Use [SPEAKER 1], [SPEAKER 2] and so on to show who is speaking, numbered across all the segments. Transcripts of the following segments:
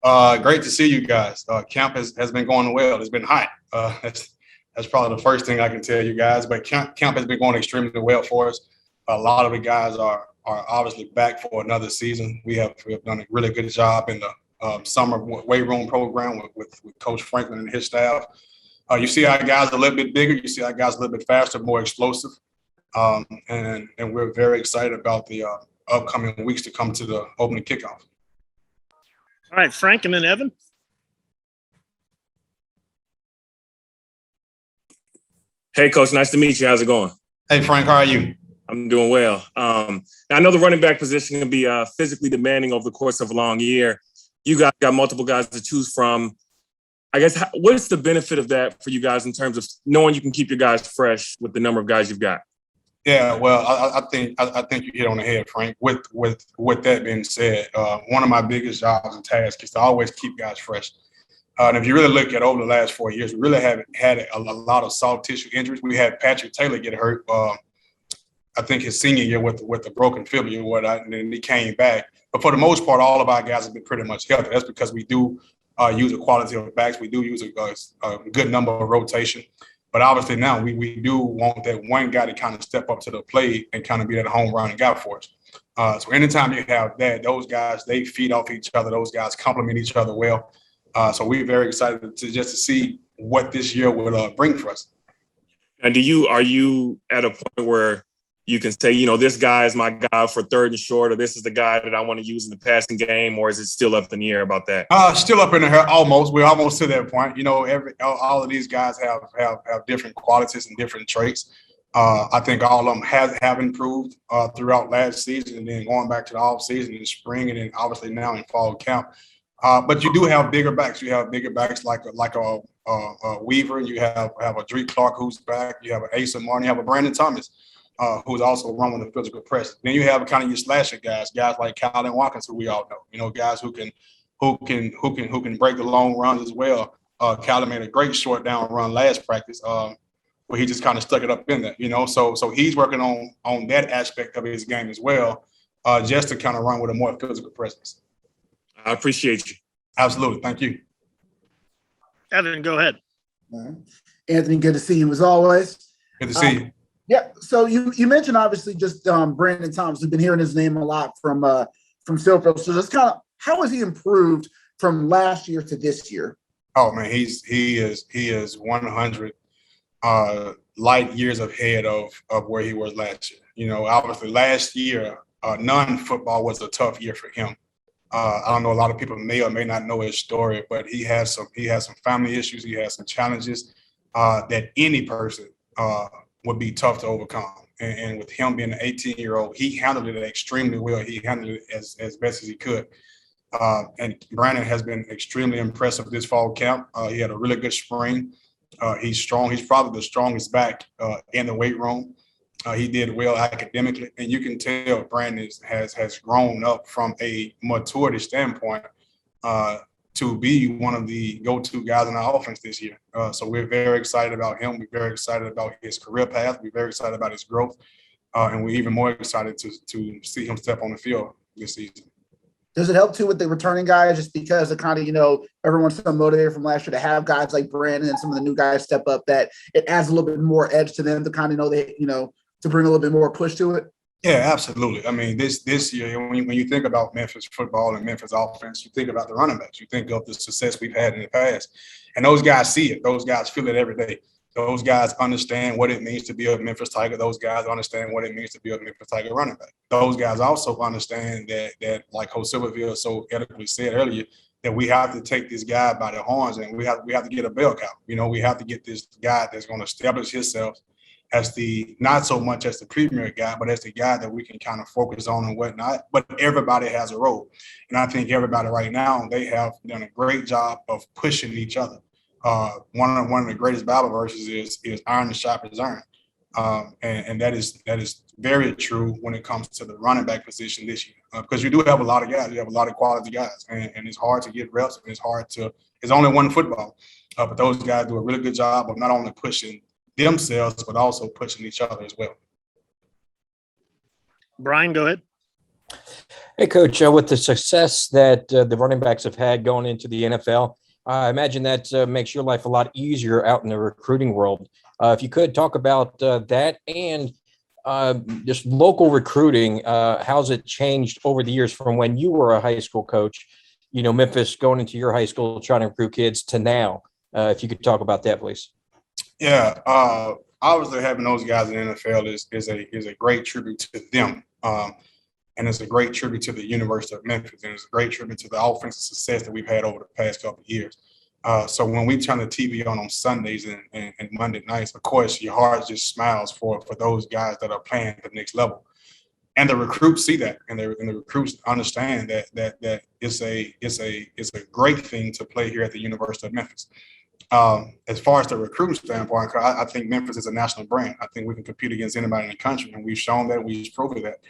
[SPEAKER 1] Great to see you guys. Camp has been going well. It's been hot. That's probably the first thing I can tell you guys. But camp has been going extremely well for us. A lot of the guys are obviously back for another season. We have done a really good job in the summer weight room program with Coach Franklin and his staff. You see our guys a little bit bigger. You see our guys a little bit faster, more explosive, and we're very excited about the upcoming weeks to come to the opening kickoff.
[SPEAKER 2] All right, Frank, and then Evan.
[SPEAKER 3] Hey, Coach. Nice to meet you. How's it going?
[SPEAKER 1] Hey, Frank. How are you?
[SPEAKER 3] I'm doing well. I know the running back position can be physically demanding over the course of a long year. You guys got multiple guys to choose from. I guess, what is the benefit of that for you guys in terms of knowing you can keep your guys fresh with the number of guys you've got?
[SPEAKER 1] Yeah, well, I think you hit on the head, Frank. With that being said, one of my biggest jobs and tasks is to always keep guys fresh. And if you really look at over the last 4 years, we really haven't had a lot of soft tissue injuries. We had Patrick Taylor get hurt, I think his senior year with the broken fibula and whatnot, and then he came back. But for the most part, all of our guys have been pretty much healthy. That's because we do use a quality of backs. We do use a good number of rotation. But obviously now we do want that one guy to kind of step up to the plate and kind of be that home run guy for us. So anytime you have that, those guys, they feed off each other. Those guys complement each other well. So we're very excited to see what this year will bring for us.
[SPEAKER 3] And are you at a point where you can say, this guy is my guy for third and short, or this is the guy that I want to use in the passing game, or is it still up in the air about that?
[SPEAKER 1] Still up in the air, almost. We're almost to that point. All of these guys have different qualities and different traits. I think all of them have improved throughout last season, and then going back to the off season in spring, and then obviously now in fall camp. But you do have bigger backs. You have bigger backs like a Weaver. You have a Drake Clark who's back. You have an Asa Martin. You have a Brandon Thomas. Who's also run with a physical press. Then you have kind of your slasher guys like Calvin Watkins, who we all know. Guys who can break the long runs as well. Calvin made a great short down run last practice, where he just kind of stuck it up in there. So he's working on that aspect of his game as well, just to kind of run with a more physical presence.
[SPEAKER 3] I appreciate you.
[SPEAKER 1] Absolutely, thank you.
[SPEAKER 2] Evan, go ahead.
[SPEAKER 4] All right. Anthony, good to see you as always.
[SPEAKER 1] Good to see you.
[SPEAKER 4] Yeah, so you mentioned obviously just Brandon Thomas. We've been hearing his name a lot from Silverfield. So just kind of how has he improved from last year to this year?
[SPEAKER 1] Oh man, he is 100 light years ahead of where he was last year. Obviously last year non-football was a tough year for him. I don't know, a lot of people may or may not know his story, but he has some family issues. He has some challenges that any person would be tough to overcome. And with him being an 18-year-old, he handled it extremely well. He handled it as best as he could. And Brandon has been extremely impressive this fall camp. He had a really good spring. He's strong. He's probably the strongest back in the weight room. He did well academically, and you can tell Brandon has grown up from a maturity standpoint to be one of the go-to guys in our offense this year. So we're very excited about him. We're very excited about his career path. We're very excited about his growth. And we're even more excited to see him step on the field this season.
[SPEAKER 4] Does it help too with the returning guys, just because it kind of, everyone's so motivated from last year to have guys like Brandon and some of the new guys step up, that it adds a little bit more edge to them to kind of know that, to bring a little bit more push to it?
[SPEAKER 1] Yeah, absolutely. I mean, this year, when you think about Memphis football and Memphis offense, you think about the running backs. You think of the success we've had in the past. And those guys see it. Those guys feel it every day. Those guys understand what it means to be a Memphis Tiger. Those guys understand what it means to be a Memphis Tiger running back. Those guys also understand that like Coach Silverfield so eloquently said earlier, that we have to take this guy by the horns and we have to get a bell cow. We have to get this guy that's going to establish himself as the, not so much as the premier guy, but as the guy that we can kind of focus on and whatnot. But everybody has a role. And I think everybody right now, they have done a great job of pushing each other. One of the greatest Bible verses is iron and sharpens iron. And that is very true when it comes to the running back position this year. Because you do have a lot of guys. You have a lot of quality guys. And it's hard to get reps. And it's only one football. But those guys do a really good job of not only pushing themselves, but also pushing each other as well.
[SPEAKER 2] Brian, go ahead.
[SPEAKER 5] Hey, Coach, with the success that the running backs have had going into the NFL, I imagine that makes your life a lot easier out in the recruiting world. If you could talk about that and just local recruiting, how's it changed over the years from when you were a high school coach, Memphis going into your high school trying to recruit kids to now? If you could talk about that, please.
[SPEAKER 1] Yeah, obviously having those guys in the NFL is a great tribute to them. And it's a great tribute to the University of Memphis, and it's a great tribute to the offensive success that we've had over the past couple of years. So when we turn the TV on Sundays and Monday nights, of course, your heart just smiles for those guys that are playing at the next level. And the recruits see that, and the recruits understand that it's a great thing to play here at the University of Memphis. As far as the recruiting standpoint, I think Memphis is a national brand. I think we can compete against anybody in the country, and we've shown that, we've proven that.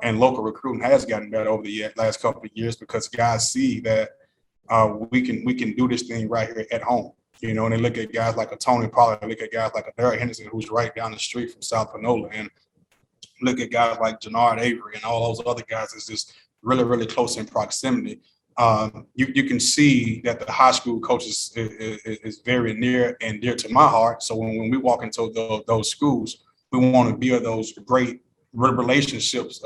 [SPEAKER 1] And local recruiting has gotten better over the last couple of years because guys see that we can do this thing right here at home. And they look at guys like a Tony Pollard, they look at guys like a Derek Henderson, who's right down the street from South Panola, and look at guys like Jannard Avery and all those other guys that's just really, really close in proximity. You can see that the high school coaches is very near and dear to my heart. So when we walk into those schools, we want to build those great relationships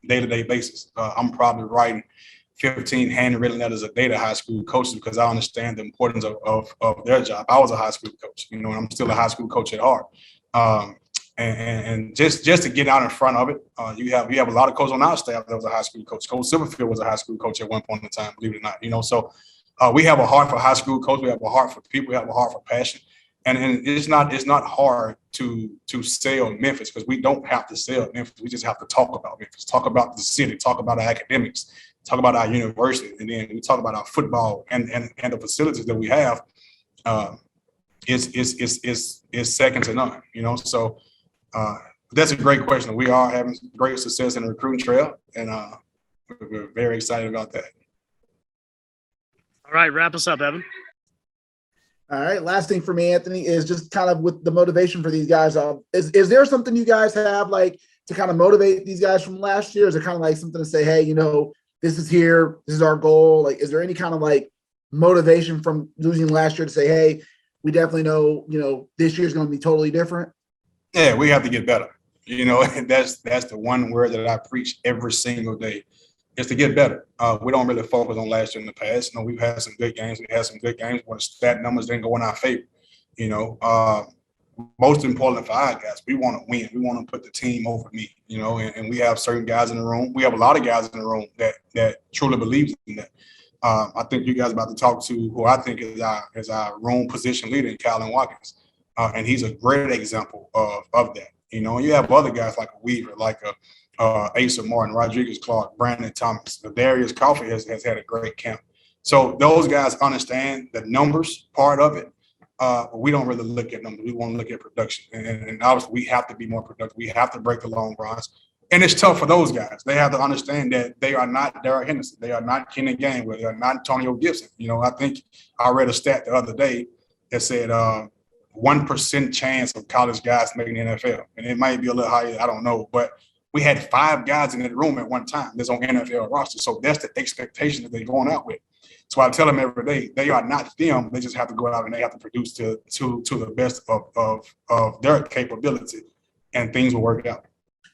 [SPEAKER 1] day-to-day basis. I'm probably writing 15 handwritten letters a day to high school coaches because I understand the importance of their job. I was a high school coach, and I'm still a high school coach at heart. And just to get out in front of it, you have a lot of coaches on our staff that was a high school coach. Coach Silverfield was a high school coach at one point in time, believe it or not. So we have a heart for high school coaches. We have a heart for people. We have a heart for passion. And it's not hard to sell Memphis because we don't have to sell Memphis. We just have to talk about Memphis, talk about the city, talk about our academics, talk about our university, and then we talk about our football and the facilities that we have. Is second to none. So that's a great question. We are having great success in the recruiting trail, and we're very excited about that.
[SPEAKER 2] All right, wrap us up, Evan.
[SPEAKER 4] All right. Last thing for me, Anthony, is just kind of with the motivation for these guys. Is there something you guys have like to kind of motivate these guys from last year? Is it kind of like something to say, hey, this is here, this is our goal? Like, is there any kind of like motivation from losing last year to say, hey, we definitely know, this year's going to be totally different?
[SPEAKER 1] Yeah, we have to get better. And that's the one word that I preach every single day. Is to get better. We don't really focus on last year in the past. We've had some good games. We had some good games where the stat numbers didn't go in our favor. Most important for our guys, we want to win. We want to put the team over me. And we have certain guys in the room. We have a lot of guys in the room that truly believes in that. I think you guys are about to talk to who I think is our room position leader in Calvin Watkins, and he's a great example of that. You have other guys like a Weaver, like a Asa Martin, Rodriguez Clark, Brandon Thomas, Darius Coffey has had a great camp. So those guys understand the numbers part of it. But we don't really look at numbers. We want to look at production. And obviously we have to be more productive. We have to break the long runs. And it's tough for those guys. They have to understand that they are not Derek Henderson. They are not Kenny Gainwell. They are not Antonio Gibson. I think I read a stat the other day that said 1% chance of college guys making the NFL. And it might be a little higher. I don't know. But we had 5 guys in that room at one time that's on NFL roster. So that's the expectation that they're going out with. So I tell them every day, they are not them. They just have to go out and they have to produce to the best of their capability, and things will work out.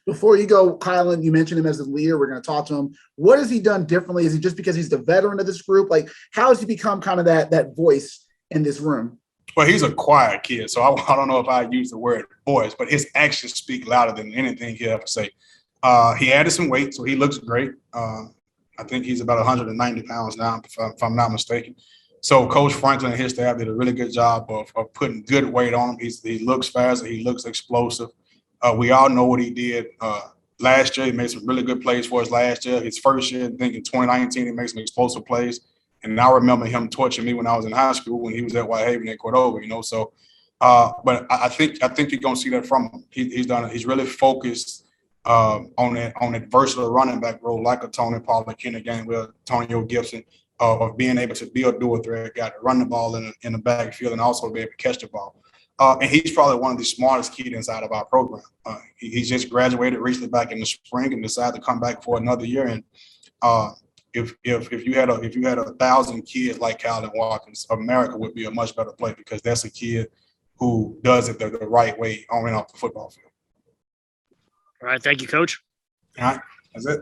[SPEAKER 4] Before you go, Kylan, you mentioned him as a leader. We're going to talk to him. What has he done differently? Is he just because he's the veteran of this group? Like, how has he become kind of that voice in this room?
[SPEAKER 1] Well, he's a quiet kid, so I don't know if I use the word voice, but his actions speak louder than anything he'll ever say. He added some weight, so he looks great. I think he's about 190 pounds now, if I'm not mistaken. So Coach Franklin and his staff did a really good job of putting good weight on him. He looks faster. He looks explosive. We all know what he did last year. He made some really good plays for us last year. His first year, I think in 2019, he made some explosive plays. And I remember him torching me when I was in high school when he was at Whitehaven and Cordova, So, but I think you're going to see that from him. He's really focused on that versatile running back role, like a Tony Pollard, Kenny Gainwell, Antonio Gibson, of being able to be a dual threat guy to run the ball in the backfield and also be able to catch the ball. And he's probably one of the smartest kids inside of our program. He just graduated recently back in the spring and decided to come back for another year. And if you had 1,000 kids like Calvin Watkins, America would be a much better place, because that's a kid who does it the right way on and off the football field.
[SPEAKER 2] All right. Thank you, Coach.
[SPEAKER 1] All right, that's it.